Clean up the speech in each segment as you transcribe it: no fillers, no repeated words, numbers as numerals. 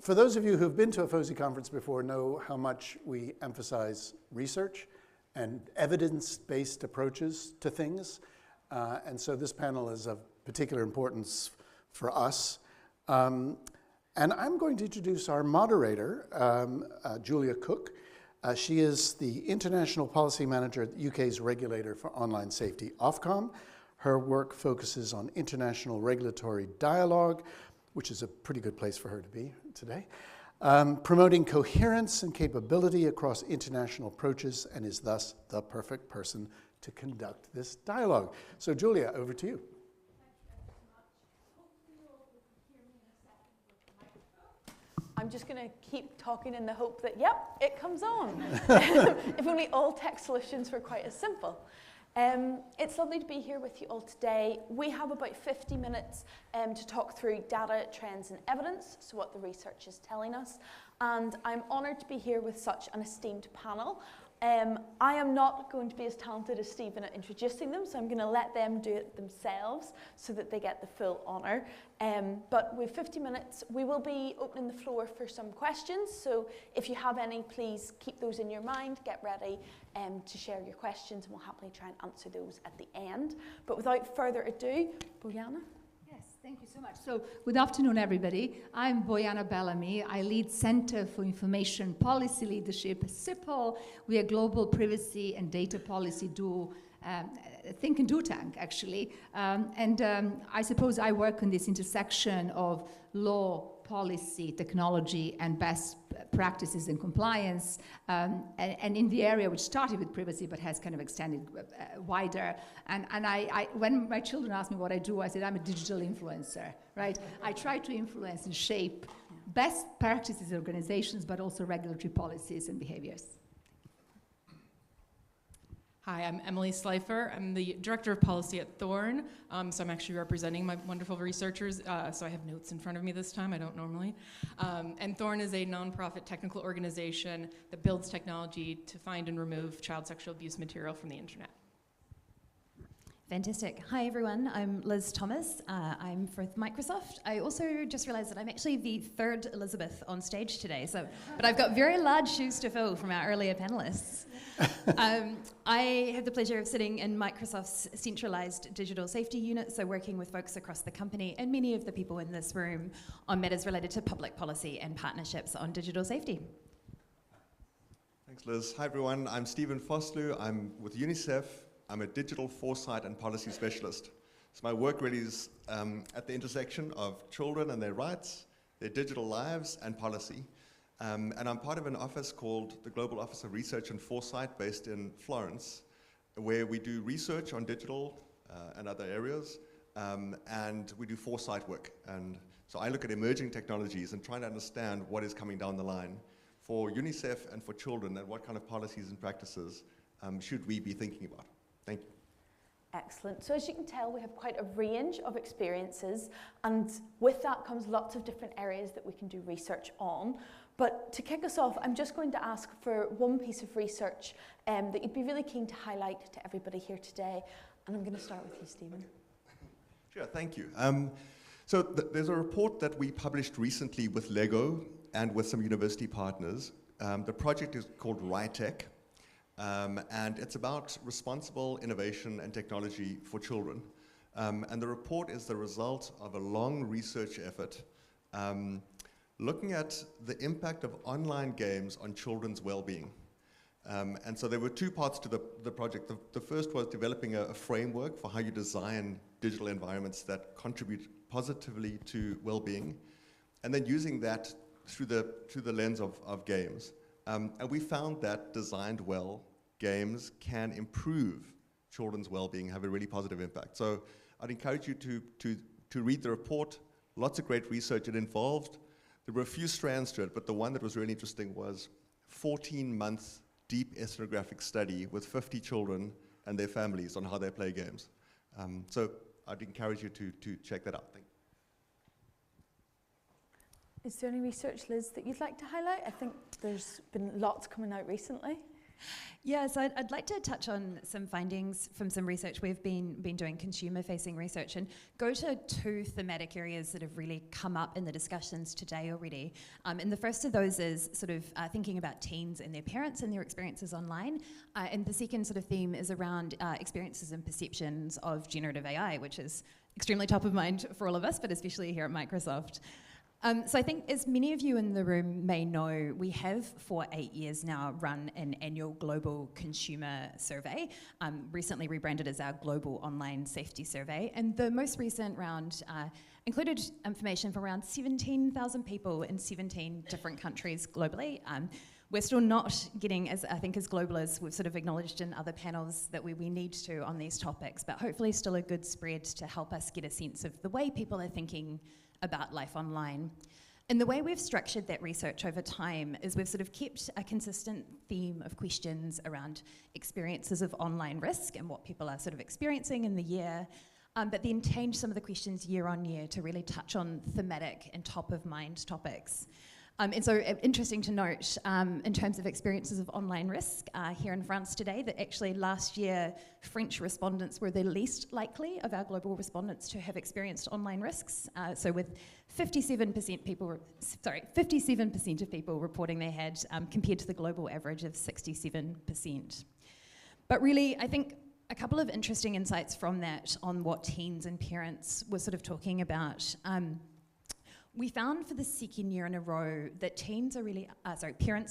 For those of you who've been to a FOSI conference before know how much we emphasize research and evidence-based approaches to things. And so this panel is of particular importance for us. And I'm going to introduce our moderator, Julia Cooke. She is the International Policy Manager at the UK's regulator for online safety, Ofcom. Her work focuses on international regulatory dialogue, which is a pretty good place for her to be today, promoting coherence and capability across international approaches, and is thus the perfect person to conduct this dialogue. So Julia, over to you. I'm just going to keep talking in the hope that, yep, it comes on. If only all tech solutions were quite as simple. It's lovely to be here with you all today. We have about 50 minutes to talk through data, trends, and evidence, so what the research is telling us. And I'm honoured to be here with such an esteemed panel. I am not going to be as talented as Stephen at introducing them, so I'm going to let them do it themselves so that they get the full honour. But with 50 minutes, we will be opening the floor for some questions. So if you have any, please keep those in your mind, get ready to share your questions, and we'll happily try and answer those at the end. But without further ado, Bojana. Thank you so much. So, good afternoon, everybody. I'm Bojana Bellamy. I lead Center for Information Policy Leadership at CIPL. We are global privacy and data policy think and do tank, actually. I suppose I work on this intersection of law, policy, technology, and best practices and compliance, and in the area which started with privacy but has kind of extended wider. And when my children ask me what I do, I said I'm a digital influencer, right? I try to influence and shape best practices in organizations, but also regulatory policies and behaviors. Hi, I'm Emily Slifer. I'm the Director of Policy at Thorn, so I'm actually representing my wonderful researchers, so I have notes in front of me this time, I don't normally. And Thorn is a nonprofit technical organization that builds technology to find and remove child sexual abuse material from the internet. Fantastic. Hi, everyone. I'm Liz Thomas. I'm for Microsoft. I also just realized that I'm actually the third Elizabeth on stage today, but I've got very large shoes to fill from our earlier panelists. I have the pleasure of sitting in Microsoft's centralized digital safety unit, so working with folks across the company and many of the people in this room on matters related to public policy and partnerships on digital safety. Thanks, Liz. Hi, everyone. I'm Stephen Vosloo. I'm with UNICEF. I'm a digital foresight and policy specialist. So my work really is at the intersection of children and their rights, their digital lives, and policy. And I'm part of an office called the Global Office of Research and Foresight based in Florence, where we do research on digital and other areas, and we do foresight work. And so I look at emerging technologies and try to understand what is coming down the line for UNICEF and for children, and what kind of policies and practices should we be thinking about. Thank you. Excellent. So as you can tell, we have quite a range of experiences, and with that comes lots of different areas that we can do research on. But to kick us off, I'm just going to ask for one piece of research that you'd be really keen to highlight to everybody here today. And I'm going to start with you, Stephen. Sure, thank you. So there's a report that we published recently with Lego and with some university partners. The project is called RITech. And it's about responsible innovation and technology for children. And the report is the result of a long research effort looking at the impact of online games on children's well-being. And so there were two parts to the project. The first was developing a framework for how you design digital environments that contribute positively to well-being, and then using that through the lens of games. And we found that designed well, games can improve children's well-being, have a really positive impact. So I'd encourage you to read the report. Lots of great research it involved. There were a few strands to it, but the one that was really interesting was 14-month deep ethnographic study with 50 children and their families on how they play games. So I'd encourage you to check that out. Thank you. Is there any research, Liz, that you'd like to highlight? I think there's been lots coming out recently. Yeah, so I'd like to touch on some findings from some research. We've been doing consumer-facing research and go to two thematic areas that have really come up in the discussions today already. And the first of those is sort of thinking about teens and their parents and their experiences online. And the second sort of theme is around experiences and perceptions of generative AI, which is extremely top of mind for all of us, but especially here at Microsoft. So I think, as many of you in the room may know, we have for 8 years now run an annual global consumer survey, recently rebranded as our Global Online Safety Survey. And the most recent round included information from around 17,000 people in 17 different countries globally. We're still not getting, as global as we've sort of acknowledged in other panels that we need to on these topics, but hopefully still a good spread to help us get a sense of the way people are thinking about life online. And the way we've structured that research over time is we've sort of kept a consistent theme of questions around experiences of online risk and what people are sort of experiencing in the year, but then change some of the questions year on year to really touch on thematic and top of mind topics. And so interesting to note, in terms of experiences of online risk here in France today, that actually last year French respondents were the least likely of our global respondents to have experienced online risks. So with 57% of people reporting they had, compared to the global average of 67%. But really, I think a couple of interesting insights from that on what teens and parents were sort of talking about. We found for the second year in a row that parents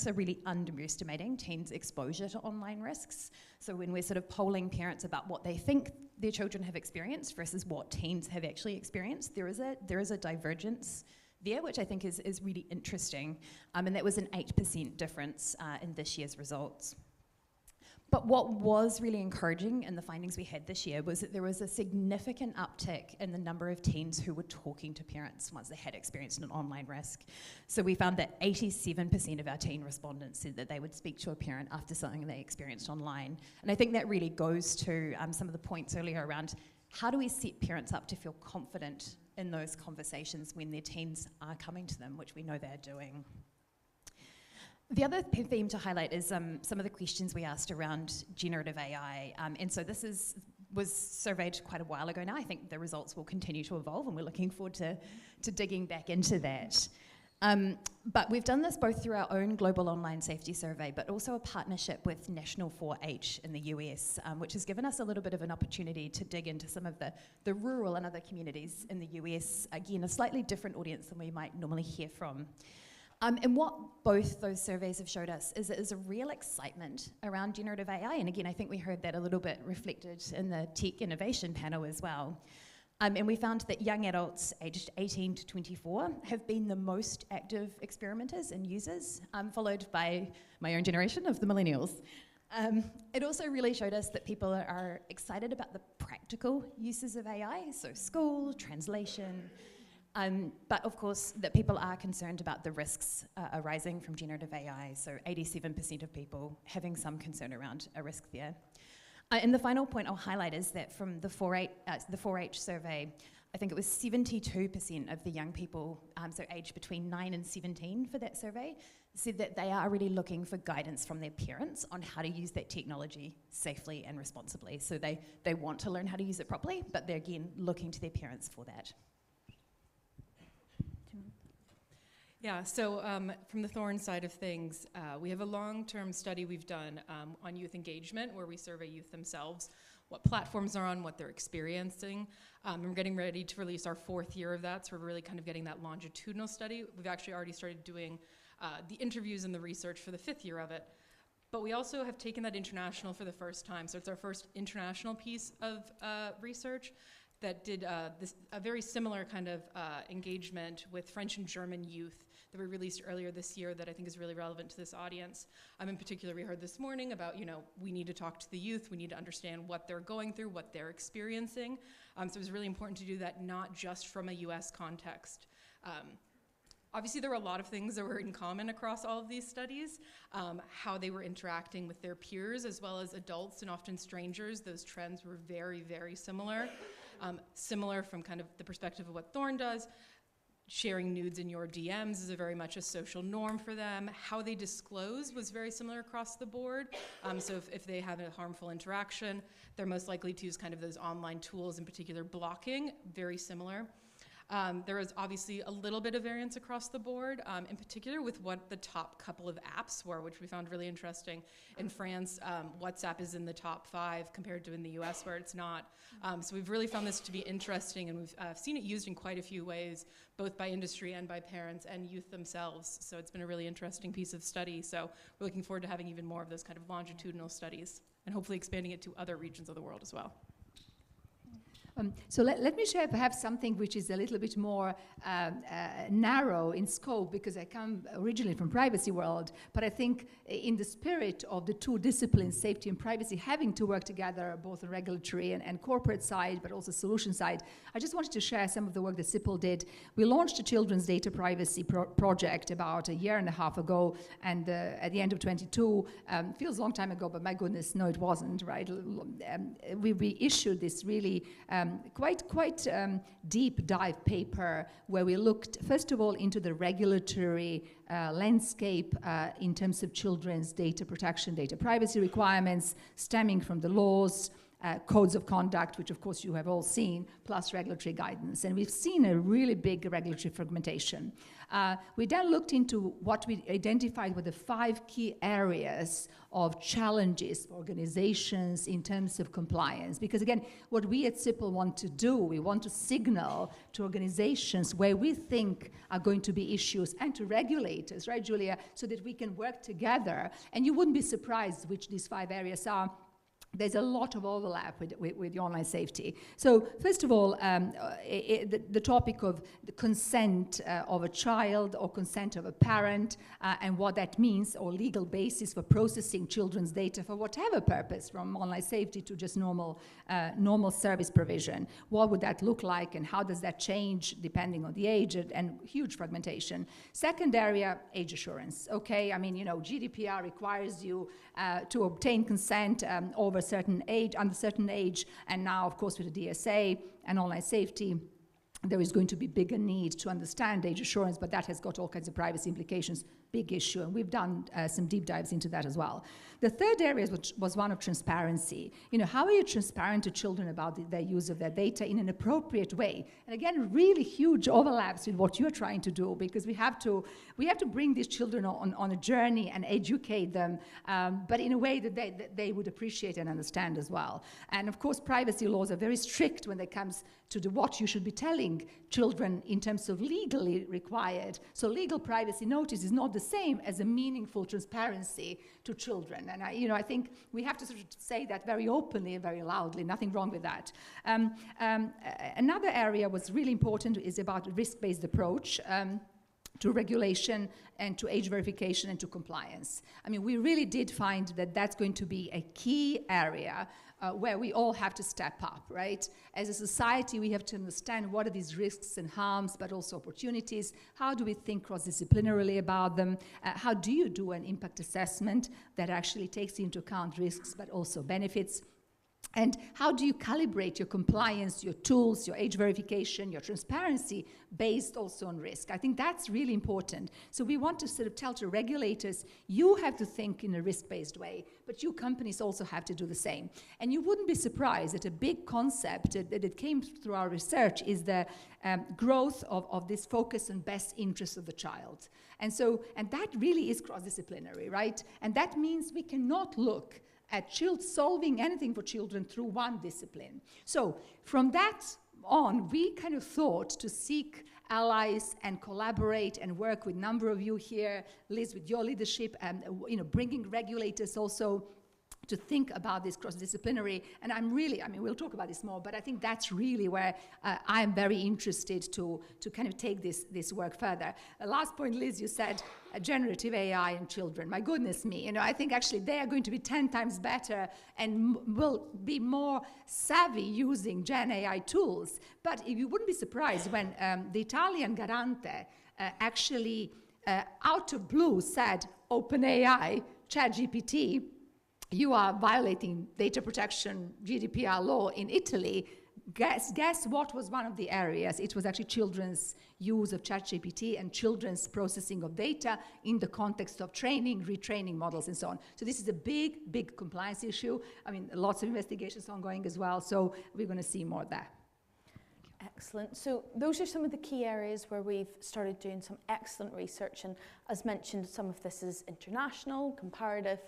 are really underestimating teens' exposure to online risks. So when we're sort of polling parents about what they think their children have experienced versus what teens have actually experienced, there is a divergence there, which I think is really interesting. And that was an 8% difference in this year's results. But what was really encouraging in the findings we had this year was that there was a significant uptick in the number of teens who were talking to parents once they had experienced an online risk. So we found that 87% of our teen respondents said that they would speak to a parent after something they experienced online. And I think that really goes to some of the points earlier around how do we set parents up to feel confident in those conversations when their teens are coming to them, which we know they're doing. The other theme to highlight is some of the questions we asked around generative AI. And so this was surveyed quite a while ago now. I think the results will continue to evolve, and we're looking forward to digging back into that. But we've done this both through our own global online safety survey, but also a partnership with National 4-H in the US, which has given us a little bit of an opportunity to dig into some of the rural and other communities in the US. Again, a slightly different audience than we might normally hear from. And what both those surveys have showed us is that there's a real excitement around generative AI. And again, I think we heard that a little bit reflected in the tech innovation panel as well. And we found that young adults aged 18 to 24 have been the most active experimenters and users, followed by my own generation of the millennials. It also really showed us that people are excited about the practical uses of AI, so school, translation, but of course that people are concerned about the risks arising from generative AI, so 87% of people having some concern around a risk there. And the final point I'll highlight is that from the 4-H survey, I think it was 72% of the young people, so aged between 9 and 17 for that survey, said that they are really looking for guidance from their parents on how to use that technology safely and responsibly. So they want to learn how to use it properly, but they're again looking to their parents for that. Yeah, so from the Thorn side of things, we have a long-term study we've done on youth engagement where we survey youth themselves, what platforms are on, what they're experiencing. And we're getting ready to release our 4th year of that, so we're really kind of getting that longitudinal study. We've actually already started doing the interviews and the research for the 5th year of it. But we also have taken that international for the first time, so it's our first international piece of research that did a very similar kind of engagement with French and German youth that we released earlier this year that I think is really relevant to this audience. In particular, we heard this morning about, we need to talk to the youth, we need to understand what they're going through, what they're experiencing. So it was really important to do that not just from a US context. Obviously, there were a lot of things that were in common across all of these studies, how they were interacting with their peers as well as adults and often strangers. Those trends were very, very similar. Similar from kind of the perspective of what Thorn does. sharing nudes in your DMs is very much a social norm for them. How they disclose was very similar across the board. So if they have a harmful interaction, they're most likely to use kind of those online tools, in particular blocking, very similar. There is obviously a little bit of variance across the board, in particular with what the top couple of apps were, which we found really interesting. In France, WhatsApp is in the top 5 compared to in the US where it's not. So we've really found this to be interesting, and we've seen it used in quite a few ways, both by industry and by parents and youth themselves. So it's been a really interesting piece of study. So we're looking forward to having even more of those kind of longitudinal studies and hopefully expanding it to other regions of the world as well. So let me share perhaps something which is a little bit more narrow in scope, because I come originally from privacy world, but I think in the spirit of the two disciplines, safety and privacy, having to work together both on regulatory and corporate side, but also solution side, I just wanted to share some of the work that CIPL did. We launched a children's data privacy project about a year and a half ago, and at the end of 22, feels a long time ago, but my goodness, no, it wasn't, right? We issued this really quite deep dive paper where we looked, first of all, into the regulatory landscape in terms of children's data protection, data privacy requirements stemming from the laws, codes of conduct, which of course you have all seen, plus regulatory guidance. And we've seen a really big regulatory fragmentation. We then looked into what we identified were the 5 key areas of challenges for organizations in terms of compliance. Because again, what we at CIPL want to do, we want to signal to organizations where we think are going to be issues, and to regulators, right, Julia, so that we can work together. And you wouldn't be surprised which these 5 areas are. There's a lot of overlap with the online safety. So first of all, the topic of the consent of a child or consent of a parent and what that means, or legal basis for processing children's data for whatever purpose, from online safety to just normal service provision. What would that look like, and how does that change depending on the age, and huge fragmentation. Second area, age assurance. Okay, I mean, you know, GDPR requires you to obtain consent over a certain age, under certain age, and now, of course, with the DSA and online safety, there is going to be bigger need to understand age assurance, but that has got all kinds of privacy implications, big issue, and we've done some deep dives into that as well. The third area was one of transparency. You know, how are you transparent to children about their use of their data in an appropriate way? And again, really huge overlaps with what you're trying to do, because we have to bring these children on a journey and educate them, but in a way that they would appreciate and understand as well. And of course, privacy laws are very strict when it comes to what you should be telling children in terms of legally required. So legal privacy notice is not the same as a meaningful transparency to children. And I think we have to sort of say that very openly and very loudly, nothing wrong with that. Another area was really important is about risk-based approach to regulation and to age verification and to compliance. I mean, we really did find that that's going to be a key area where we all have to step up, right? As a society, we have to understand what are these risks and harms, but also opportunities. How do we think cross-disciplinarily about them? How do you do an impact assessment that actually takes into account risks, but also benefits? And how do you calibrate your compliance, your tools, your age verification, your transparency based also on risk? I think that's really important. So we want to sort of tell to regulators, you have to think in a risk-based way, but you companies also have to do the same. And you wouldn't be surprised that a big concept that came through our research is the growth of this focus on best interests of the child. And that really is cross-disciplinary, right? And that means we cannot look at solving anything for children through one discipline. So from that on, we kind of thought to seek allies and collaborate and work with a number of you here, Liz, with your leadership, and bringing regulators also to think about this cross-disciplinary. And we'll talk about this more, but I think that's really where I'm very interested to kind of take this work further. Last point, Liz, you said generative AI and children. My goodness me, I think actually they are going to be 10 times better and will be more savvy using Gen AI tools. But if you wouldn't be surprised when the Italian Garante actually out of blue said, OpenAI, ChatGPT, you are violating data protection GDPR law in Italy. guess what was one of the areas? It was actually children's use of ChatGPT and children's processing of data in the context of training, retraining models, and so on. So this is a big, big compliance issue. I mean, lots of investigations ongoing as well, so we're going to see more there. Excellent. So those are some of the key areas where we've started doing some excellent research, and as mentioned, some of this is international, comparative,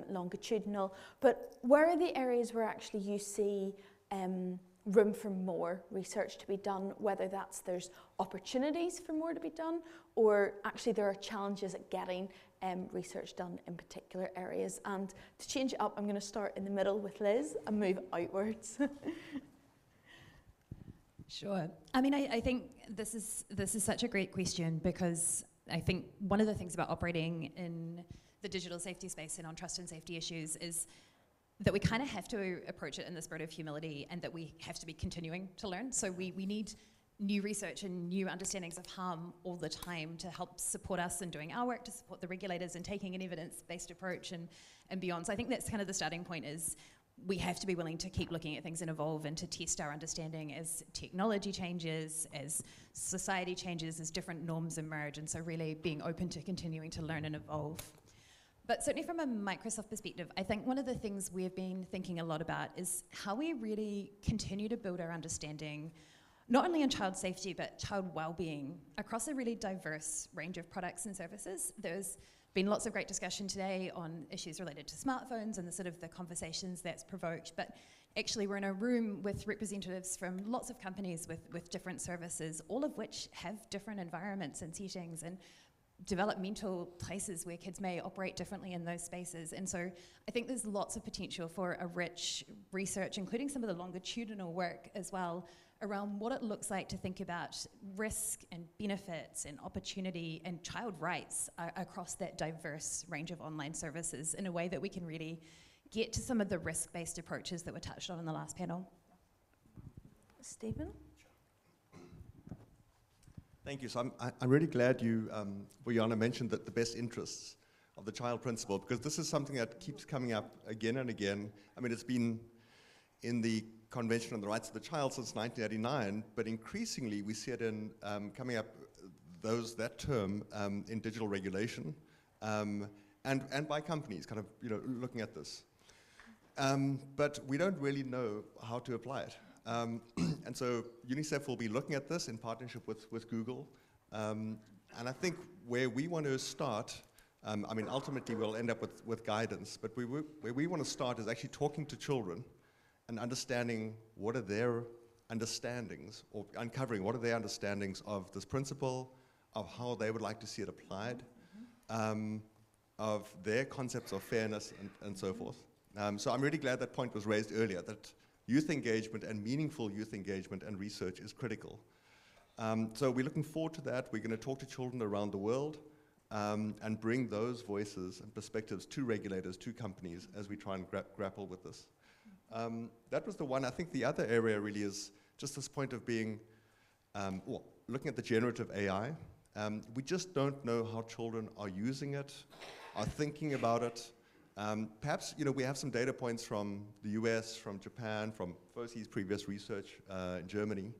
longitudinal, but where are the areas where actually you see room for more research to be done, whether that's there's opportunities for more to be done, or actually there are challenges at getting research done in particular areas? And to change it up, I'm going to start in the middle with Liz and move outwards. Sure. I mean, I think this is such a great question, because I think one of the things about operating in the digital safety space and on trust and safety issues is that we kind of have to approach it in the spirit of humility, and that we have to be continuing to learn. So we need new research and new understandings of harm all the time to help support us in doing our work, to support the regulators in taking an evidence-based approach and beyond. So I think that's kind of the starting point, is we have to be willing to keep looking at things and evolve and to test our understanding as technology changes, as society changes, as different norms emerge, and so really being open to continuing to learn and evolve. But certainly from a Microsoft perspective, I think one of the things we've been thinking a lot about is how we really continue to build our understanding, not only in child safety, but child well-being across a really diverse range of products and services. There's been lots of great discussion today on issues related to smartphones and the sort of the conversations that's provoked, but actually we're in a room with representatives from lots of companies with different services, all of which have different environments and settings and developmental places where kids may operate differently in those spaces. And so I think there's lots of potential for a rich research, including some of the longitudinal work as well, around what it looks like to think about risk and benefits and opportunity and child rights across that diverse range of online services in a way that we can really get to some of the risk-based approaches that were touched on in the last panel. Stephen? Thank you. So I'm really glad you, Bojana, mentioned that the best interests of the child principle, because this is something that keeps coming up again and again. I mean, it's been in the Convention on the Rights of the Child since 1989, but increasingly we see it in coming up that term in digital regulation and by companies kind of looking at this. But we don't really know how to apply it. And so UNICEF will be looking at this in partnership with Google. And I think where we want to start, I mean, ultimately we'll end up with guidance, but where we want to start is actually talking to children and understanding what are their understandings, or uncovering what are their understandings of this principle, of how they would like to see it applied, of their concepts of fairness and so forth. So I'm really glad that point was raised earlier, that youth engagement and meaningful youth engagement and research is critical. So we're looking forward to that. We're going to talk to children around the world and bring those voices and perspectives to regulators, to companies, as we try and grapple with this. That was the one. I think the other area really is just this point of being, looking at the generative AI. We just don't know how children are using it, are thinking about it. Perhaps we have some data points from the US, from Japan, from FOSI's previous research in Germany.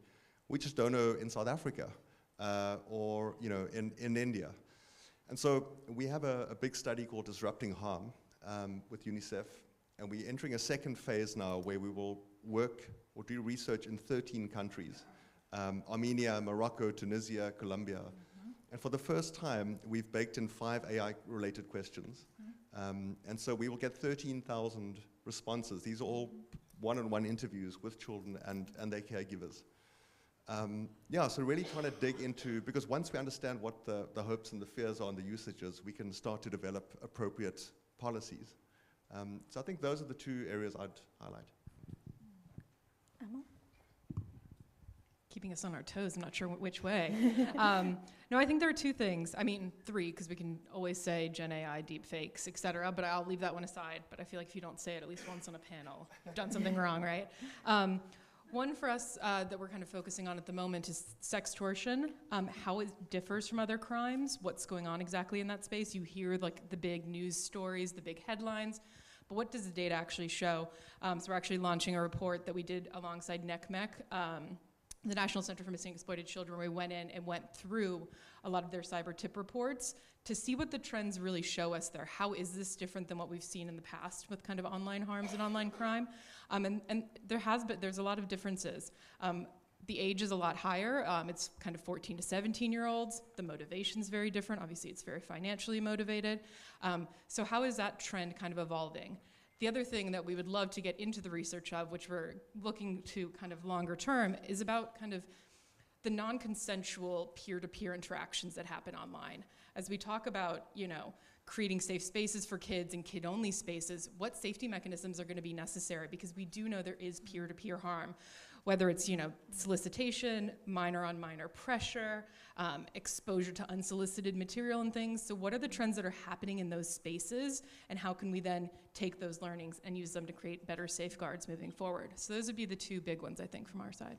We just don't know in South Africa or in India. And so we have a big study called Disrupting Harm with UNICEF. And we're entering a second phase now where we will work or do research in 13 countries. Armenia, Morocco, Tunisia, Colombia. And for the first time, we've baked in 5 AI-related questions. And so we will get 13,000 responses. These are all one-on-one interviews with children and their caregivers. So really trying to dig into, because once we understand what the hopes and the fears are and the usages, we can start to develop appropriate policies. So I think those are the 2 areas I'd highlight. Emma? Keeping us on our toes, I'm not sure which way. No, I think there are 2 things. I mean, 3, because we can always say Gen AI, deep fakes, et cetera, but I'll leave that one aside. But I feel like if you don't say it at least once on a panel, you've done something wrong, right? One for us that we're kind of focusing on at the moment is sextortion, how it differs from other crimes, what's going on exactly in that space. You hear like the big news stories, the big headlines, But what does the data actually show? So we're actually launching a report that we did alongside NECMEC, the National Center for Missing and Exploited Children, where we went in and went through a lot of their cyber tip reports to see what the trends really show us there. How is this different than what we've seen in the past with kind of online harms and online crime? And there's a lot of differences. The age is a lot higher. It's kind of 14 to 17-year-olds. The motivation's very different. Obviously, it's very financially motivated. So how is that trend kind of evolving? The other thing that we would love to get into the research of, which we're looking to kind of longer term, is about kind of the non-consensual peer-to-peer interactions that happen online. As we talk about, you know, creating safe spaces for kids and kid-only spaces, what safety mechanisms are going to be necessary? Because we do know there is peer-to-peer harm, whether it's, you know, solicitation, minor-on-minor pressure, exposure to unsolicited material and things. So what are the trends that are happening in those spaces, and how can we then take those learnings and use them to create better safeguards moving forward? So those would be the two big ones, I think, from our side.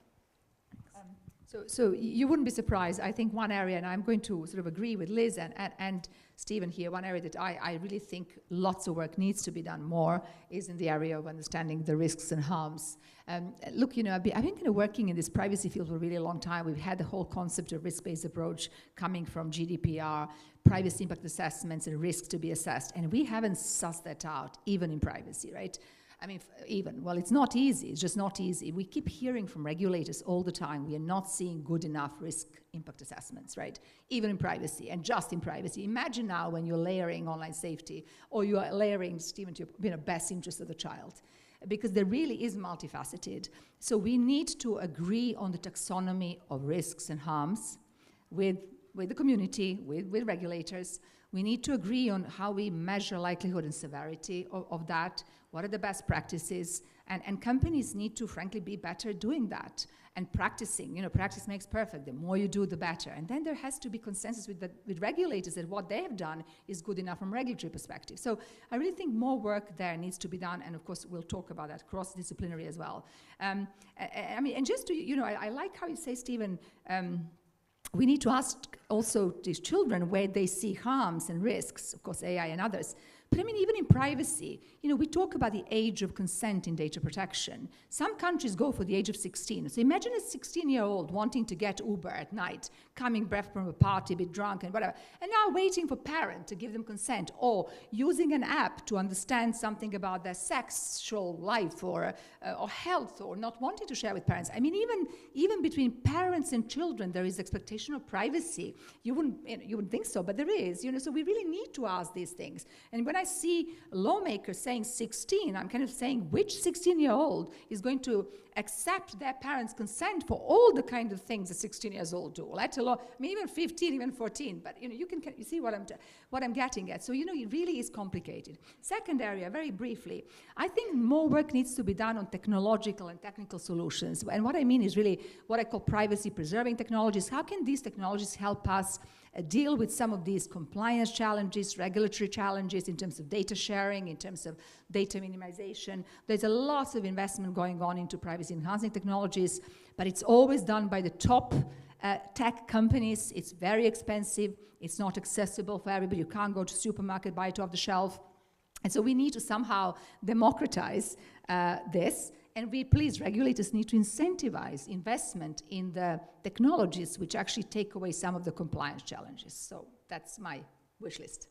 So you wouldn't be surprised. I think one area, and I'm going to sort of agree with Liz and Stephen here, one area that I really think lots of work needs to be done more is in the area of understanding the risks and harms. Look, you know, I've been kind of working in this privacy field for a really long time. We've had the whole concept of risk-based approach coming from GDPR, privacy impact assessments and risks to be assessed, and we haven't sussed that out, even in privacy, right? I mean, it's not easy. It's just not easy. We keep hearing from regulators all the time, we are not seeing good enough risk impact assessments, right? Even in privacy, and just in privacy. Imagine now when you're layering online safety, or you are layering, Stephen, to your best interest of the child, because there really is multifaceted. So we need to agree on the taxonomy of risks and harms with the community, with regulators. We need to agree on how we measure likelihood and severity of that. What are the best practices? And companies need to, frankly, be better doing that and practicing. You know, practice makes perfect. The more you do, the better. And then there has to be consensus with regulators that what they have done is good enough from a regulatory perspective. So I really think more work there needs to be done. And of course, we'll talk about that cross-disciplinary as well. I mean, and just to, you know, I like how you say, Stephen, we need to ask also these children where they see harms and risks, of course, AI and others. But I mean, even in privacy, you know, we talk about the age of consent in data protection. Some countries go for the age of 16. So imagine a 16-year-old wanting to get Uber at night, coming back from a party, a bit drunk and whatever, and now waiting for parent to give them consent, or using an app to understand something about their sexual life or health, or not wanting to share with parents. I mean, even between parents and children, there is expectation of privacy. You wouldn't think so, but there is. You know, so we really need to ask these things. And when I see lawmakers saying 16, I'm kind of saying which 16-year-old is going to accept their parents' consent for all the kind of things that 16 years old do, let alone, I mean, even 15, even 14, but you know, you see what I'm getting at. So, you know, it really is complicated. Second area, very briefly, I think more work needs to be done on technological and technical solutions. And what I mean is really what I call privacy-preserving technologies. How can these technologies help us deal with some of these compliance challenges, regulatory challenges in terms of data sharing, in terms of data minimization? There's a lot of investment going on into privacy-enhancing technologies, but it's always done by the top tech companies. It's very expensive. It's not accessible for everybody. You can't go to the supermarket, buy it off the shelf. And so we need to somehow democratize this. And regulators need to incentivize investment in the technologies which actually take away some of the compliance challenges. So that's my wish list.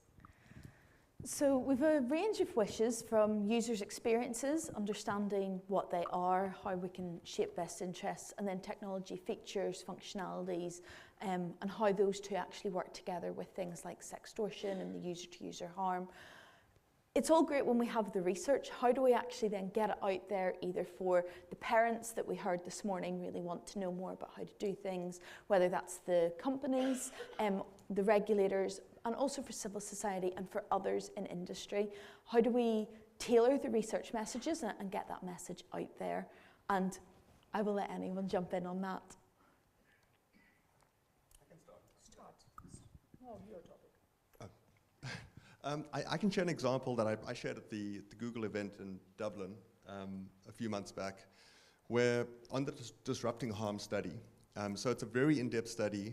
So we've a range of wishes, from users' experiences, understanding what they are, how we can shape best interests, and then technology features, functionalities, and how those two actually work together with things like sextortion and the user-to-user harm. It's all great when we have the research. How do we actually then get it out there, either for the parents that we heard this morning really want to know more about how to do things, whether that's the companies, the regulators, and also for civil society and for others in industry? How do we tailor the research messages and get that message out there? And I will let anyone jump in on that. I can start. Oh, your topic. I can share an example that I shared at the Google event in Dublin a few months back, where on the Disrupting Harm study, so it's a very in-depth study,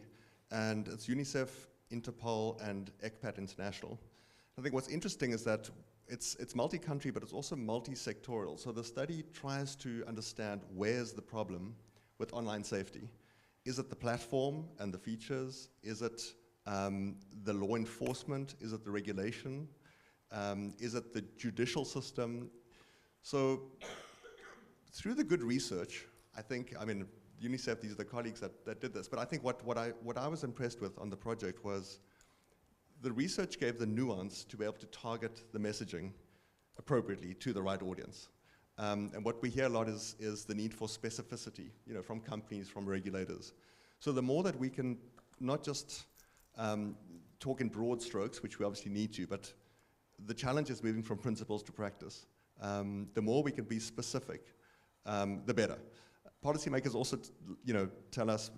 and it's UNICEF, Interpol, and ECPAT International. I think what's interesting is that it's multi-country, but it's also multi-sectoral. So the study tries to understand where's the problem with online safety. Is it the platform and the features? Is it the law enforcement? Is it the regulation? Is it the judicial system? So through the good research, I think, I mean, UNICEF, these are the colleagues that did this, but I think what I was impressed with on the project was the research gave the nuance to be able to target the messaging appropriately to the right audience. And what we hear a lot is the need for specificity, you know, from companies, from regulators. So the more that we can not just talk in broad strokes, which we obviously need to, but the challenge is moving from principles to practice. The more we can be specific, the better. Policymakers also, you know, tell us,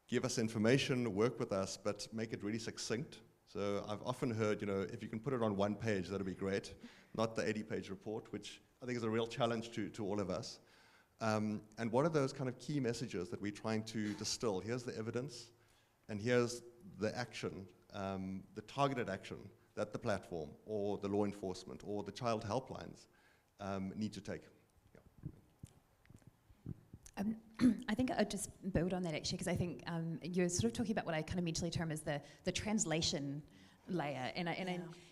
give us information, work with us, but make it really succinct. So I've often heard, you know, if you can put it on one page, that'd be great, not the 80-page report, which I think is a real challenge to all of us. And what are those kind of key messages that we're trying to distill? Here's the evidence, and here's the action, the targeted action that the platform or the law enforcement or the child helplines need to take. I think I'd just build on that actually, because I think you're sort of talking about what I kind of mentally term as the translation layer, and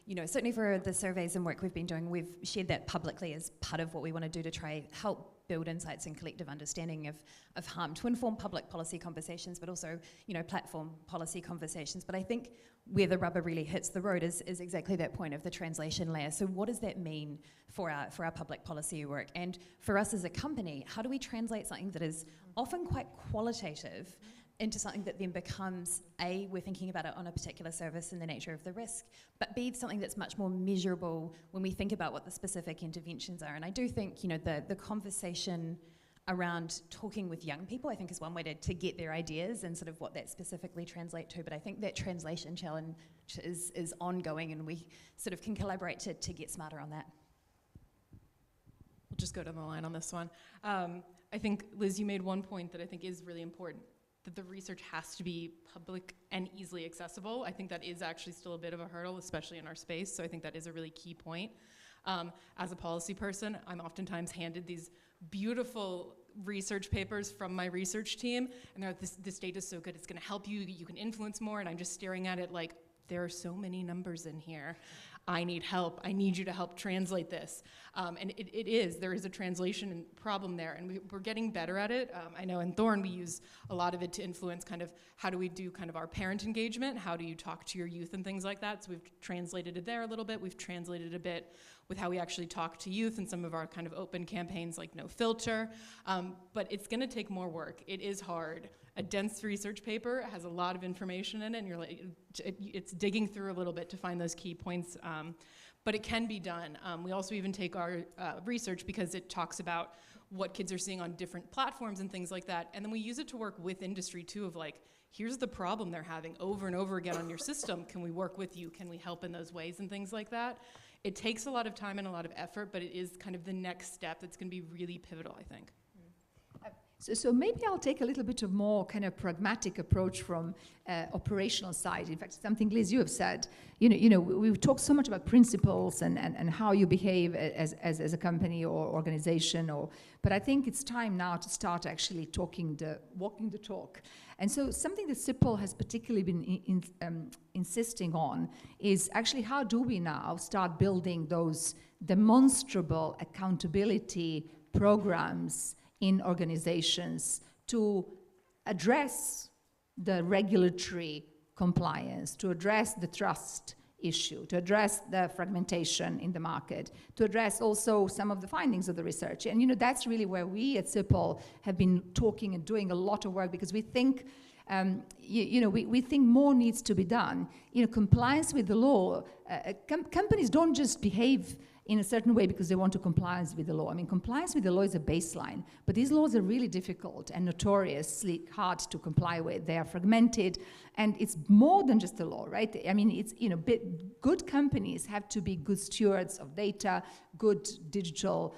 you know, certainly for the surveys and work we've been doing, we've shared that publicly as part of what we want to do to try help build insights and collective understanding of harm to inform public policy conversations, but also, you know, platform policy conversations. But I think where the rubber really hits the road is exactly that point of the translation layer. So what does that mean for our public policy work? And for us as a company, how do we translate something that is often quite qualitative into something that then becomes, A, we're thinking about it on a particular service and the nature of the risk, but B, something that's much more measurable when we think about what the specific interventions are. And I do think, you know, the conversation around talking with young people, I think, is one way to get their ideas and sort of what that specifically translate to. But I think that translation challenge is ongoing, and we sort of can collaborate to get smarter on that. We'll just go down the line on this one. I think, Liz, you made one point that I think is really important, that the research has to be public and easily accessible. I think that is actually still a bit of a hurdle, especially in our space, so I think that is a really key point. As a policy person, I'm oftentimes handed these beautiful research papers from my research team, and they're like, this data is so good, it's gonna help you, you can influence more, and I'm just staring at it like, there are so many numbers in here. I need help. I need you to help translate this. And there is a translation problem there, and we're getting better at it. I know in Thorn we use a lot of it to influence kind of how do we do kind of our parent engagement, how do you talk to your youth and things like that. So we've translated it there a little bit. We've translated a bit with how we actually talk to youth in some of our kind of open campaigns like No Filter. But it's gonna take more work. It is hard. A dense research paper has a lot of information in it, and you're like, it's digging through a little bit to find those key points, but it can be done. We also even take our research because it talks about what kids are seeing on different platforms and things like that, and then we use it to work with industry too, of like, here's the problem they're having over and over again on your system. Can we work with you? Can we help in those ways and things like that? It takes a lot of time and a lot of effort, but it is kind of the next step that's gonna be really pivotal, I think. So maybe I'll take a little bit of more kind of pragmatic approach from operational side. In fact, something, Liz, you have said. You know, we've talked so much about principles and how you behave as a company or organization. But I think it's time now to start actually walking the talk. And so something that CIPL has particularly been insisting on is actually how do we now start building those demonstrable accountability programs in organizations to address the regulatory compliance, to address the trust issue, to address the fragmentation in the market, to address also some of the findings of the research. And, you know, that's really where we at CIPL have been talking and doing a lot of work, because we think, we think more needs to be done. You know, compliance with the law, companies don't just behave in a certain way because they want to comply with the law. I mean, compliance with the law is a baseline, but these laws are really difficult and notoriously hard to comply with. They are fragmented, and it's more than just the law, right? I mean, it's, you know, good companies have to be good stewards of data, good digital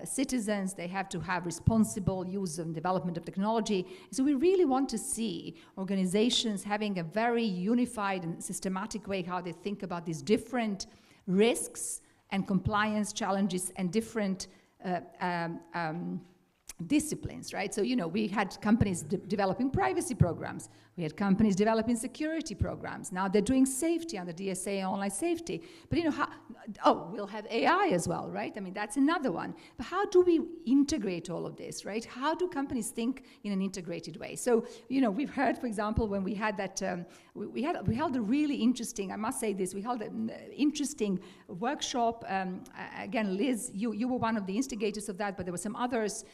citizens. They have to have responsible use and development of technology. So we really want to see organizations having a very unified and systematic way how they think about these different risks and compliance challenges and different disciplines, right? So, you know, we had companies developing privacy programs. We had companies developing security programs. Now they're doing safety under DSA online safety. But, you know, we'll have AI as well, right? I mean, that's another one. But how do we integrate all of this, right? How do companies think in an integrated way? So, you know, we've heard, for example, when we had that, we held a really interesting, I must say this, we held an interesting workshop. Again, Liz, you were one of the instigators of that, but there were some others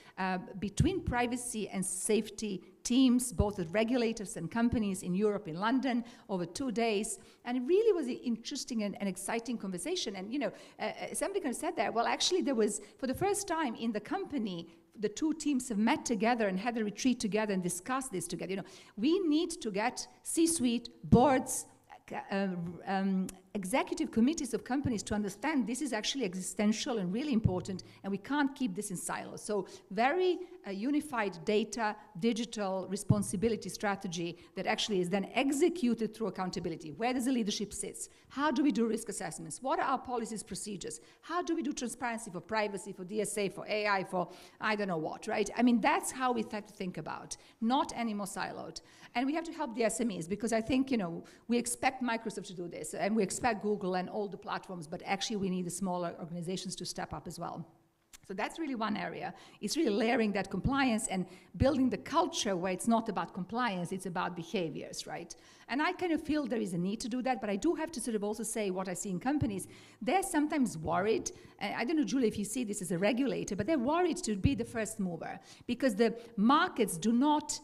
between privacy and safety teams, both with regulators and companies in Europe, in London, over 2 days. And it really was an interesting and exciting conversation. And, you know, somebody kind of said that, well, actually there was, for the first time in the company, the two teams have met together and had a retreat together and discussed this together. You know, we need to get C-suite, boards, executive committees of companies to understand this is actually existential and really important, and we can't keep this in silos. So very unified data, digital responsibility strategy that actually is then executed through accountability. Where does the leadership sit? How do we do risk assessments? What are our policies, procedures? How do we do transparency for privacy, for DSA, for AI, for I don't know what, right? I mean, that's how we have to think about, not any more siloed. And we have to help the SMEs, because I think, you know, we expect Microsoft to do this, and we expect Google and all the platforms, but actually we need the smaller organizations to step up as well. So that's really one area. It's really layering that compliance and building the culture where it's not about compliance, it's about behaviors, right? And I kind of feel there is a need to do that, but I do have to sort of also say what I see in companies. They're sometimes worried, and I don't know, Julia, if you see this as a regulator, but they're worried to be the first mover because the markets do not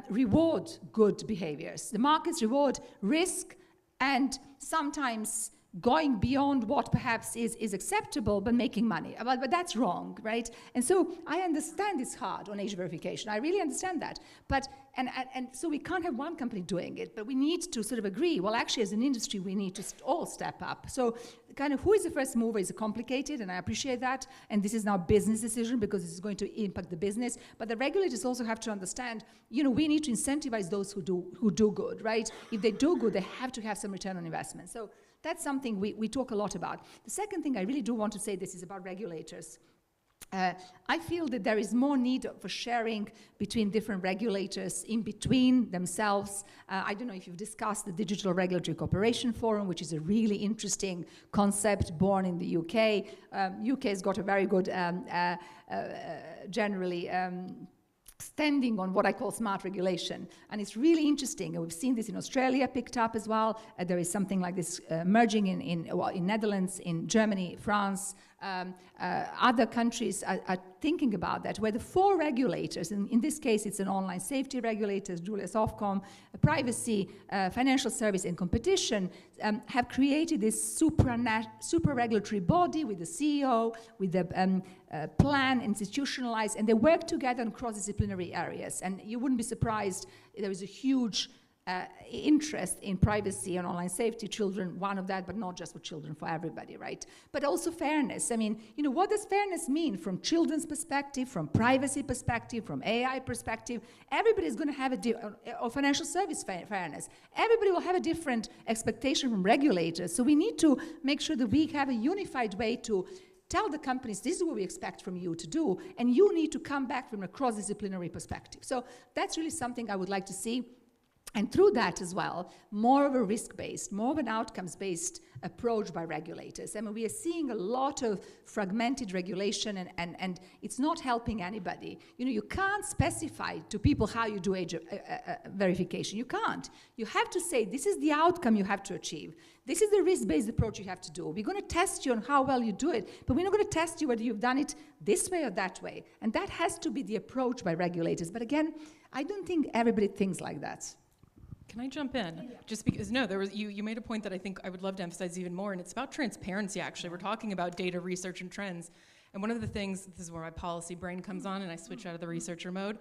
reward good behaviors. The markets reward risk and sometimes going beyond what perhaps is acceptable, but making money. But that's wrong, right? And so I understand it's hard on age verification. I really understand that. But and so we can't have one company doing it, but we need to sort of agree, well, actually, as an industry, we need to all step up. So kind of who is the first mover is complicated, and I appreciate that. And this is now a business decision because it's going to impact the business. But the regulators also have to understand, you know, we need to incentivize those who do good, right? If they do good, they have to have some return on investment. So that's something we talk a lot about. The second thing I really do want to say, this is about regulators. I feel that there is more need for sharing between different regulators in between themselves. I don't know if you've discussed the Digital Regulatory Cooperation Forum, which is a really interesting concept born in the UK. UK has got a very good, generally, standing on what I call smart regulation. And it's really interesting. We've seen this in Australia picked up as well. There is something like this emerging in Netherlands, in Germany, France. Other countries are thinking about that, where the four regulators, and in this case it's an online safety regulator, Julia's Ofcom, privacy, financial service, and competition, have created this super regulatory body with the CEO, with the plan institutionalized, and they work together on cross-disciplinary areas. And you wouldn't be surprised, there is a huge interest in privacy and online safety, children, one of that, but not just for children, for everybody, right? But also fairness. I mean, you know, what does fairness mean from children's perspective, from privacy perspective, from AI perspective? Everybody's going to have or financial service fairness. Everybody will have a different expectation from regulators. So we need to make sure that we have a unified way to tell the companies, this is what we expect from you to do, and you need to come back from a cross-disciplinary perspective. So that's really something I would like to see. And through that as well, more of a risk-based, more of an outcomes-based approach by regulators. I mean, we are seeing a lot of fragmented regulation, and it's not helping anybody. You know, you can't specify to people how you do age verification. You can't. You have to say, this is the outcome you have to achieve. This is the risk-based approach you have to do. We're going to test you on how well you do it, but we're not going to test you whether you've done it this way or that way. And that has to be the approach by regulators. But again, I don't think everybody thinks like that. Can I jump in? Yeah. Just because, no, there was, you made a point that I think I would love to emphasize even more, and it's about transparency, actually. We're talking about data, research, and trends. And one of the things, this is where my policy brain comes on and I switch out of the researcher mode,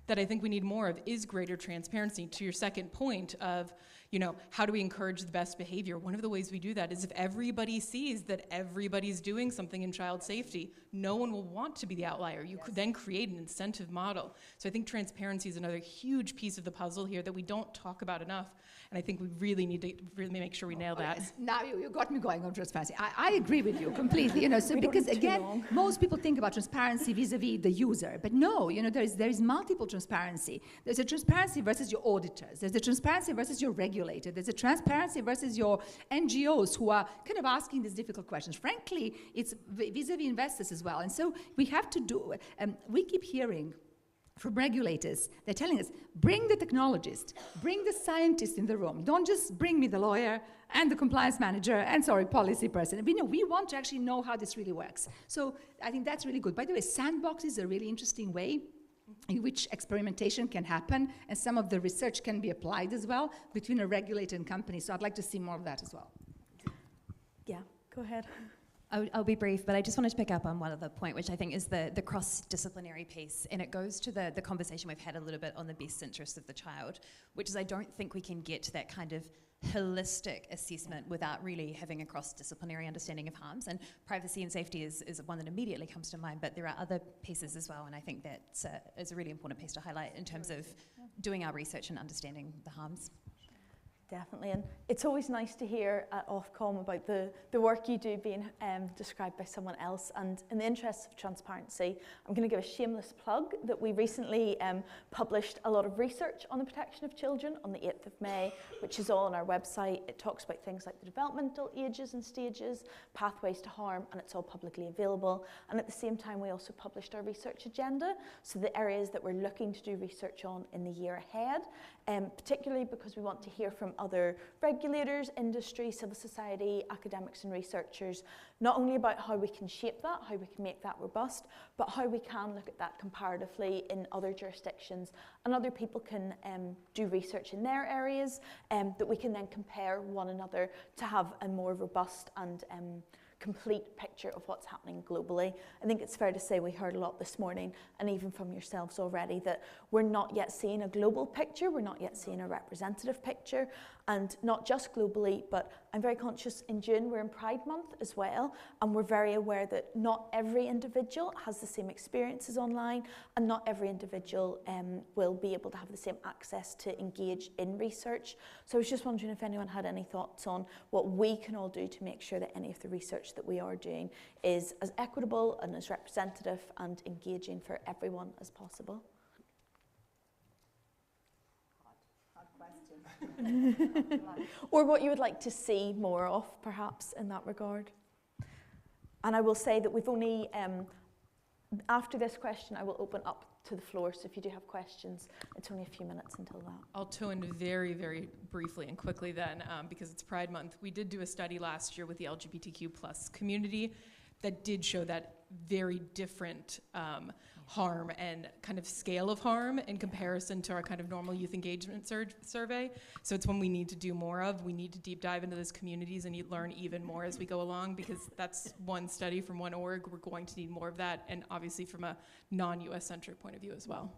that I think we need more of is greater transparency. To your second point of, you know, how do we encourage the best behavior? One of the ways we do that is if everybody sees that everybody's doing something in child safety, no one will want to be the outlier. You could then create an incentive model. So I think transparency is another huge piece of the puzzle here that we don't talk about enough. And I think we really need to really make sure we nail that. Yes. Now you got me going on transparency. I agree with you completely. You know, so because again, most people think about transparency vis-a-vis the user, but no, you know, there is multiple transparency. There's a transparency versus your auditors. There's a transparency versus your regulator. There's a transparency versus your NGOs who are kind of asking these difficult questions. Frankly, it's vis-a-vis investors as well. And so we have to do. We keep hearing from regulators, they're telling us, bring the technologist, bring the scientist in the room. Don't just bring me the lawyer and the compliance manager and, policy person. We want to actually know how this really works. So I think that's really good. By the way, sandbox is a really interesting way in which experimentation can happen, and some of the research can be applied as well between a regulator and company. So I'd like to see more of that as well. Yeah, go ahead. I'll be brief, but I just wanted to pick up on one other point, which I think is the cross-disciplinary piece, and it goes to the conversation we've had a little bit on the best interest of the child, which is I don't think we can get to that kind of holistic assessment without really having a cross-disciplinary understanding of harms, and privacy and safety is one that immediately comes to mind, but there are other pieces as well, and I think that is a really important piece to highlight in terms of doing our research and understanding the harms. Definitely, and it's always nice to hear at Ofcom about the work you do being described by someone else. And in the interest of transparency, I'm going to give a shameless plug that we recently published a lot of research on the protection of children on the 8th of May, which is all on our website. It talks about things like the developmental ages and stages, pathways to harm, and it's all publicly available. And at the same time, we also published our research agenda, so the areas that we're looking to do research on in the year ahead, particularly because we want to hear from other regulators, industry, civil society, academics and researchers, not only about how we can shape that, how we can make that robust, but how we can look at that comparatively in other jurisdictions, and other people can do research in their areas that we can then compare one another to have a more robust and complete picture of what's happening globally. I think it's fair to say we heard a lot this morning, and even from yourselves already, that we're not yet seeing a global picture, we're not yet seeing a representative picture, and not just globally, but I'm very conscious in June we're in Pride Month as well, and we're very aware that not every individual has the same experiences online, and not every individual will be able to have the same access to engage in research. So I was just wondering if anyone had any thoughts on what we can all do to make sure that any of the research that we are doing is as equitable and as representative and engaging for everyone as possible. Or what you would like to see more of, perhaps, in that regard. And I will say that we've only, after this question, I will open up to the floor, so if you do have questions, it's only a few minutes until that. I'll toe in very, very briefly and quickly then, because it's Pride Month. We did do a study last year with the LGBTQ plus community that did show that very different harm and kind of scale of harm in comparison to our kind of normal youth engagement survey. So it's one we need to do more of. We need to deep dive into those communities and learn even more as we go along, because that's one study from one org. We're going to need more of that, and obviously from a non-US centric point of view as well.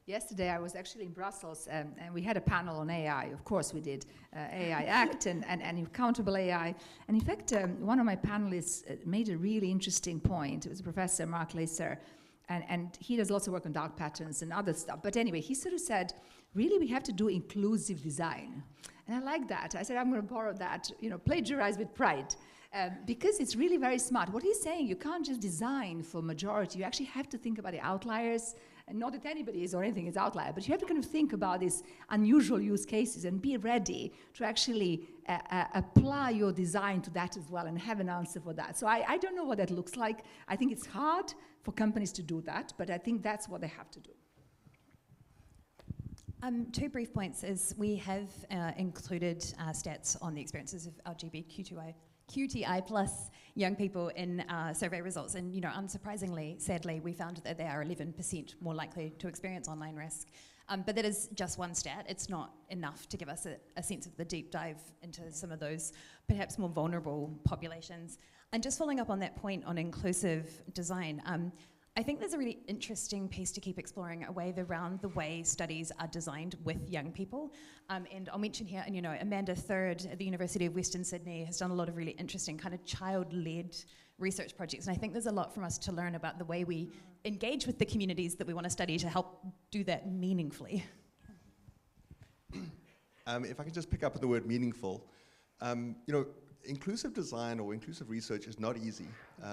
Yesterday I was actually in Brussels, and we had a panel on AI. Of course we did, AI Act and accountable AI. And in fact, one of my panelists made a really interesting point. It was Professor Mark Laser, and he does lots of work on dark patterns and other stuff. But anyway, he sort of said, really we have to do inclusive design. And I like that. I said, I'm going to borrow that, plagiarize with pride. Because it's really very smart. What he's saying, you can't just design for majority. You actually have to think about the outliers. And not that anybody is or anything is outlier, but you have to kind of think about these unusual use cases and be ready to actually apply your design to that as well and have an answer for that. So I don't know what that looks like. I think it's hard for companies to do that, but I think that's what they have to do. 2 brief points is we have included stats on the experiences of LGBTQI plus young people in survey results, and unsurprisingly, sadly, we found that they are 11% more likely to experience online risk. But that is just one stat. It's not enough to give us a sense of the deep dive into some of those perhaps more vulnerable populations. And just following up on that point on inclusive design, I think there's a really interesting piece to keep exploring around the way studies are designed with young people. And I'll mention here, and Amanda Third at the University of Western Sydney has done a lot of really interesting kind of child-led research projects. And I think there's a lot from us to learn about the way we engage with the communities that we want to study to help do that meaningfully. If I can just pick up on the word meaningful, inclusive design or inclusive research is not easy.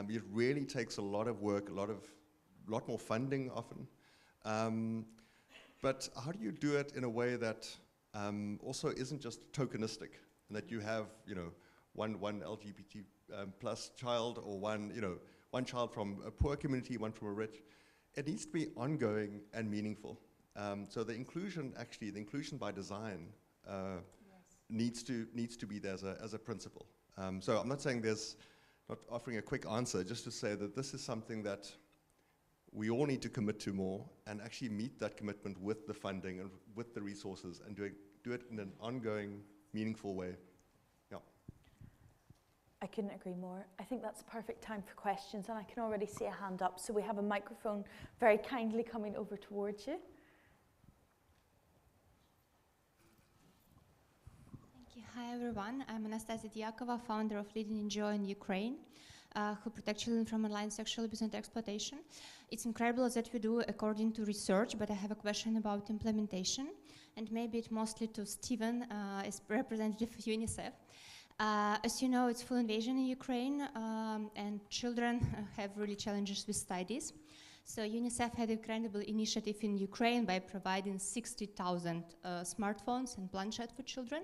It really takes a lot of work, a lot more funding often. But how do you do it in a way that also isn't just tokenistic, and that you have, one LGBT plus child, or one child from a poor community, one from a rich? It needs to be ongoing and meaningful. So the inclusion by design needs to be there as a principle. So I'm not saying not offering a quick answer, just to say that this is something that we all need to commit to more, and actually meet that commitment with the funding and with the resources, and do it in an ongoing, meaningful way. Yeah. I couldn't agree more. I think that's the perfect time for questions, and I can already see a hand up. So we have a microphone very kindly coming over towards you. Thank you. Hi, everyone. I'm Anastasia Diakova, founder of leading NGO in Ukraine, who protect children from online sexual abuse and exploitation. It's incredible that we do according to research, but I have a question about implementation, and maybe it mostly to Stephen as representative of UNICEF. As you know, it's full invasion in Ukraine, and children have really challenges with studies. So UNICEF had an incredible initiative in Ukraine by providing 60,000 smartphones and planchets for children,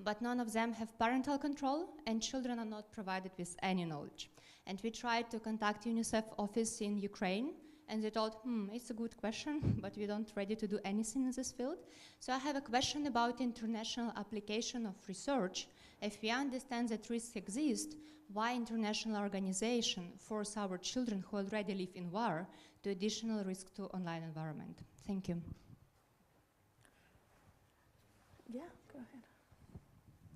but none of them have parental control, and children are not provided with any knowledge. And we tried to contact UNICEF office in Ukraine, and they thought, it's a good question, but we don't ready to do anything in this field. So I have a question about international application of research. If we understand that risks exist, why international organization force our children who already live in war to additional risk to online environment? Thank you. Yeah, go ahead.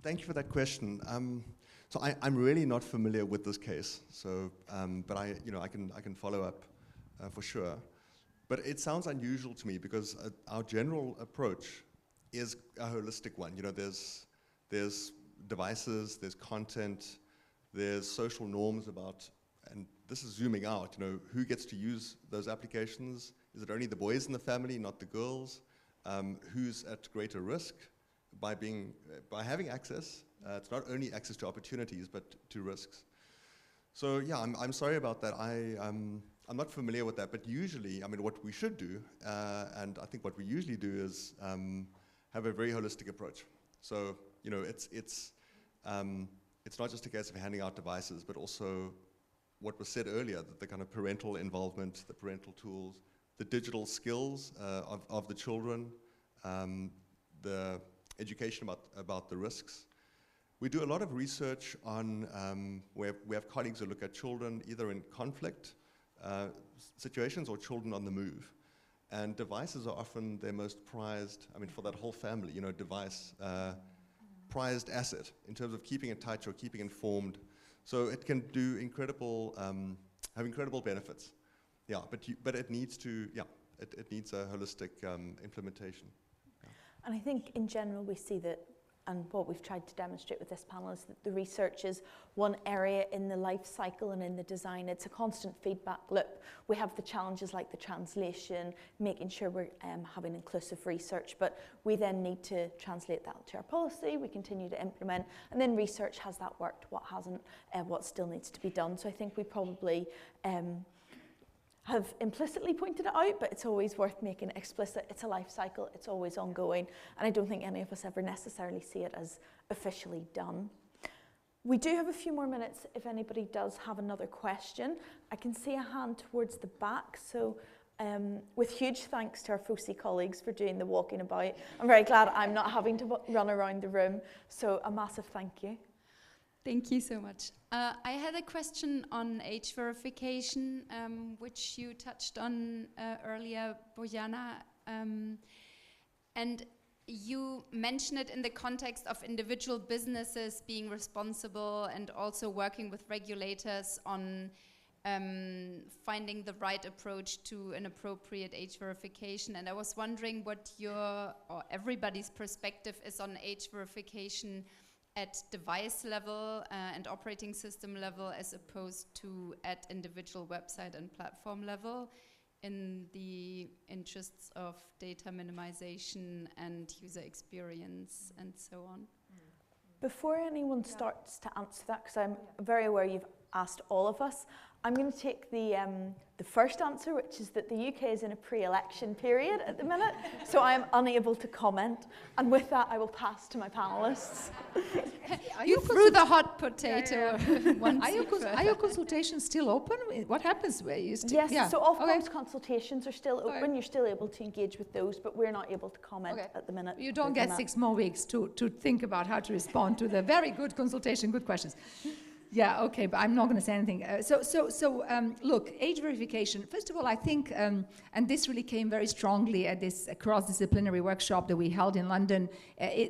Thank you for that question. So I'm really not familiar with this case. So, but I can follow up for sure. But it sounds unusual to me, because our general approach is a holistic one. There's devices, there's content, there's social norms about, and this is zooming out, who gets to use those applications? Is it only the boys in the family, not the girls? Who's at greater risk by having access? It's not only access to opportunities, but to risks. So yeah, I'm sorry about that. I'm not familiar with that, but usually, what we should do, and I think what we usually do is have a very holistic approach. So it's not just a case of handing out devices, but also what was said earlier, that the kind of parental involvement, the parental tools, the digital skills of the children, the education about the risks. We do a lot of research on where we have colleagues who look at children either in conflict situations or children on the move. And devices are often their most prized, for that whole family, device, prized asset in terms of keeping in touch or keeping informed. So it can do have incredible benefits. Yeah, but it needs it needs a holistic implementation. Yeah. And I think in general we see that, and what we've tried to demonstrate with this panel is that the research is one area in the life cycle and in the design. It's a constant feedback loop. We have the challenges like the translation, making sure we're having inclusive research, but we then need to translate that to our policy, we continue to implement, and then research, has that worked, what hasn't, what still needs to be done. So I think we probably have implicitly pointed it out, but it's always worth making it explicit. It's a life cycle, it's always ongoing, and I don't think any of us ever necessarily see it as officially done. We do have a few more minutes if anybody does have another question. I can see a hand towards the back, so with huge thanks to our FOSI colleagues for doing the walking about. I'm very glad I'm not having to run around the room, so a massive thank you. Thank you so much. I had a question on age verification, which you touched on earlier, Bojana. And you mentioned it in the context of individual businesses being responsible and also working with regulators on finding the right approach to an appropriate age verification. And I was wondering what your or everybody's perspective is on age verification at device level and operating system level as opposed to at individual website and platform level, in the interests of data minimization and user experience and so on. Before anyone starts to answer that, because I'm very aware you've asked all of us, I'm going to take the first answer, which is that the UK is in a pre-election period at the minute, so I am unable to comment. And with that, I will pass to my panelists. You threw the hot potato. Are your consultations still open? What happens where you still? Yes, so Ofcom's consultations are still open. You're still able to engage with those, but we're not able to comment at the minute. You don't get 6 more weeks to think about how to respond to the very good consultation, good questions. Yeah, okay, but I'm not going to say anything. Look, age verification. First of all, I think, and this really came very strongly at this cross-disciplinary workshop that we held in London.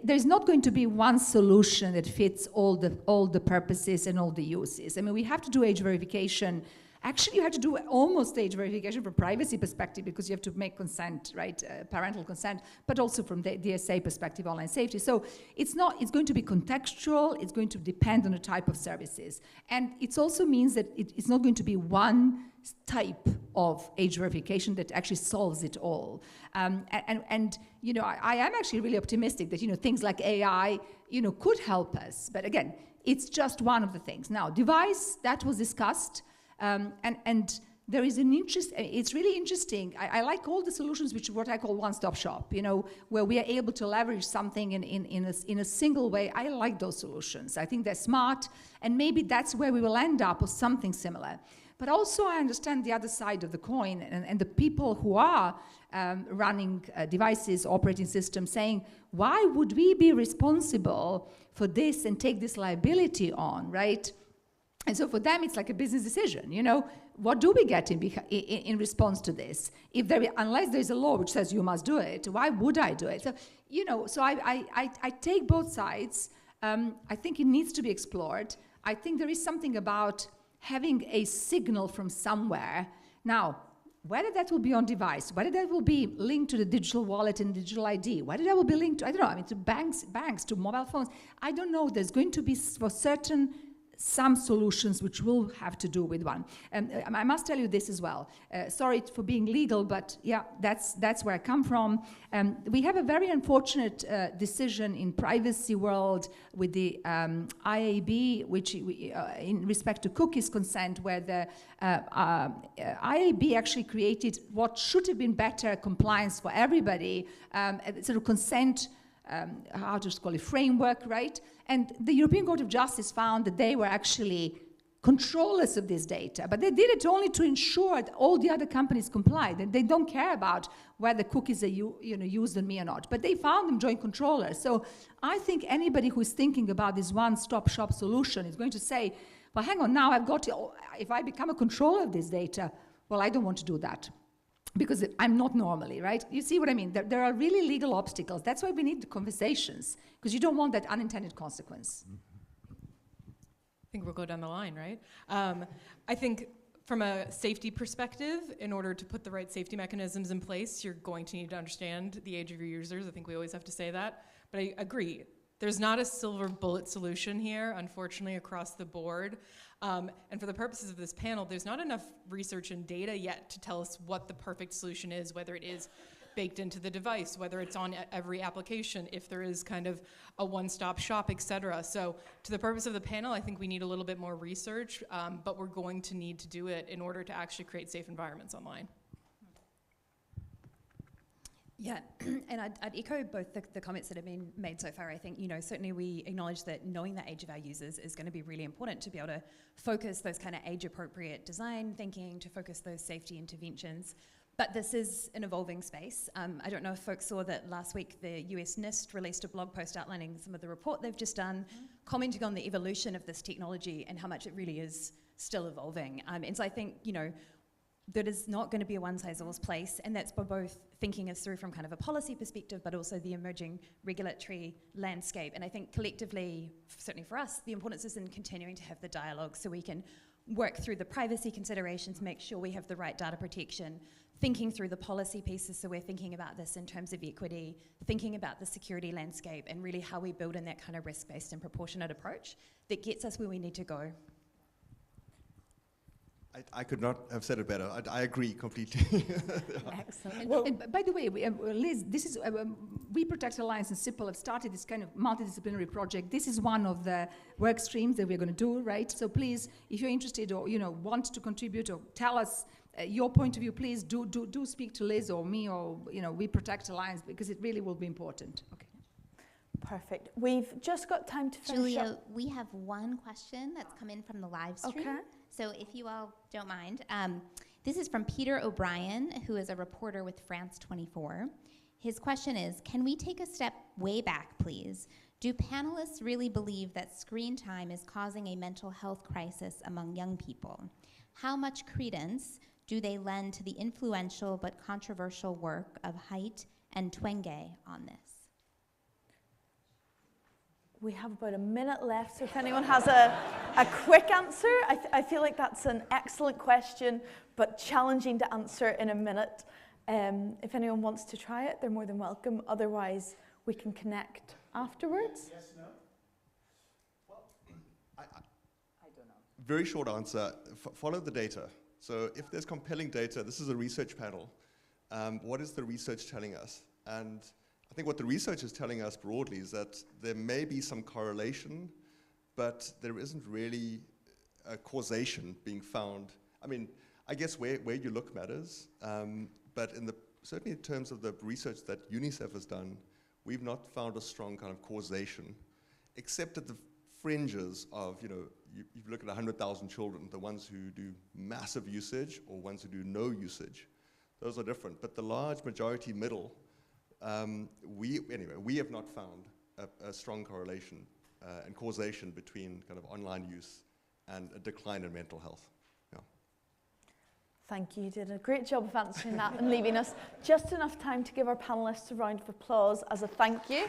There's not going to be one solution that fits all the purposes and all the uses. I mean, we have to do age verification. Actually, you have to do almost age verification from privacy perspective because you have to make consent, right, parental consent, but also from the DSA perspective, online safety. So it's going to be contextual. It's going to depend on the type of services. And it also means that it's not going to be one type of age verification that actually solves it all. And you know, I am actually really optimistic that, you know, things like AI, you know, could help us. But again, it's just one of the things. Now, device, that was discussed. And there is an interest, it's really interesting. I like all the solutions which are what I call one-stop shop, you know, where we are able to leverage something in a single way. I like those solutions. I think they're smart, and maybe that's where we will end up with something similar. But also I understand the other side of the coin and the people who are running devices, operating systems, saying, why would we be responsible for this and take this liability on, right? And so for them, it's like a business decision, you know, what do we get in response to this? Unless there's a law which says you must do it, why would I do it? So, you know, so I take both sides. I think it needs to be explored. I think there is something about having a signal from somewhere. Now, whether that will be on device, whether that will be linked to the digital wallet and digital ID, whether that will be linked to, I don't know, I mean, to banks, to mobile phones, I don't know. There's going to be, for certain, some solutions which will have to do with one. I must tell you this as well. Sorry for being legal, but yeah, that's where I come from. We have a very unfortunate decision in privacy world with the IAB, which in respect to cookies consent, where the IAB actually created what should have been better compliance for everybody, sort of consent, how to call it, framework, right? And the European Court of Justice found that they were actually controllers of this data, but they did it only to ensure that all the other companies complied. They don't care about whether cookies are used on me or not, but they found them joint controllers. So I think anybody who is thinking about this one-stop shop solution is going to say, well, hang on, now I've got to, if I become a controller of this data, well, I don't want to do that, because I'm not normally, right? You see what I mean? There are really legal obstacles. That's why we need the conversations, because you don't want that unintended consequence. I think we'll go down the line, right? I think from a safety perspective, in order to put the right safety mechanisms in place, you're going to need to understand the age of your users. I think we always have to say that. But I agree. There's not a silver bullet solution here, unfortunately, across the board. And for the purposes of this panel, there's not enough research and data yet to tell us what the perfect solution is, whether it is baked into the device, whether it's on every application, if there is kind of a one-stop shop, et cetera. So to the purpose of the panel, I think we need a little bit more research, but we're going to need to do it in order to actually create safe environments online. Yeah, and I'd echo both the comments that have been made so far. I think, you know, certainly we acknowledge that knowing the age of our users is going to be really important to be able to focus those kind of age-appropriate design thinking, to focus those safety interventions. But this is an evolving space. I don't know if folks saw that last week the US NIST released a blog post outlining some of the report they've just done, commenting on the evolution of this technology and how much it really is still evolving. And so I think, you know, that is not going to be a one-size-all-place, and that's by both thinking us through from kind of a policy perspective, but also the emerging regulatory landscape. And I think collectively, certainly for us, the importance is in continuing to have the dialogue so we can work through the privacy considerations, make sure we have the right data protection, thinking through the policy pieces, so we're thinking about this in terms of equity, thinking about the security landscape, and really how we build in that kind of risk-based and proportionate approach that gets us where we need to go. I could not have said it better. I agree completely. Excellent. Well, and by the way, Liz, this is We Protect Alliance and CIPL have started this kind of multidisciplinary project. This is one of the work streams that we're going to do, right? So please, if you're interested or want to contribute or tell us your point of view, please do speak to Liz or me or We Protect Alliance, because it really will be important. Okay. Perfect. We've just got time to finish Julia, up. we have one question that's come in from the live stream. Okay. So if you all don't mind, this is from Peter O'Brien, who is a reporter with France 24. His question is, can we take a step way back, please? Do panelists really believe that screen time is causing a mental health crisis among young people? How much credence do they lend to the influential but controversial work of Haidt and Twenge on this? We have about a minute left, so if anyone has a quick answer, I feel like that's an excellent question, but challenging to answer in a minute. If anyone wants to try it, they're more than welcome. Otherwise, we can connect afterwards. Yes, no? Well, I don't know. Very short answer. Follow the data. So if there's compelling data, this is a research panel. What is the research telling us? And I think what the research is telling us broadly is that there may be some correlation, but there isn't really a causation being found. I mean, I guess where you look matters, but certainly in terms of the research that UNICEF has done, we've not found a strong kind of causation, except at the fringes of, you look at 100,000 children, the ones who do massive usage or ones who do no usage. Those are different, but the large majority middle, we have not found a strong correlation and causation between kind of online use and a decline in mental health. Yeah. Thank you. You did a great job of answering that and leaving us just enough time to give our panelists a round of applause as a thank you.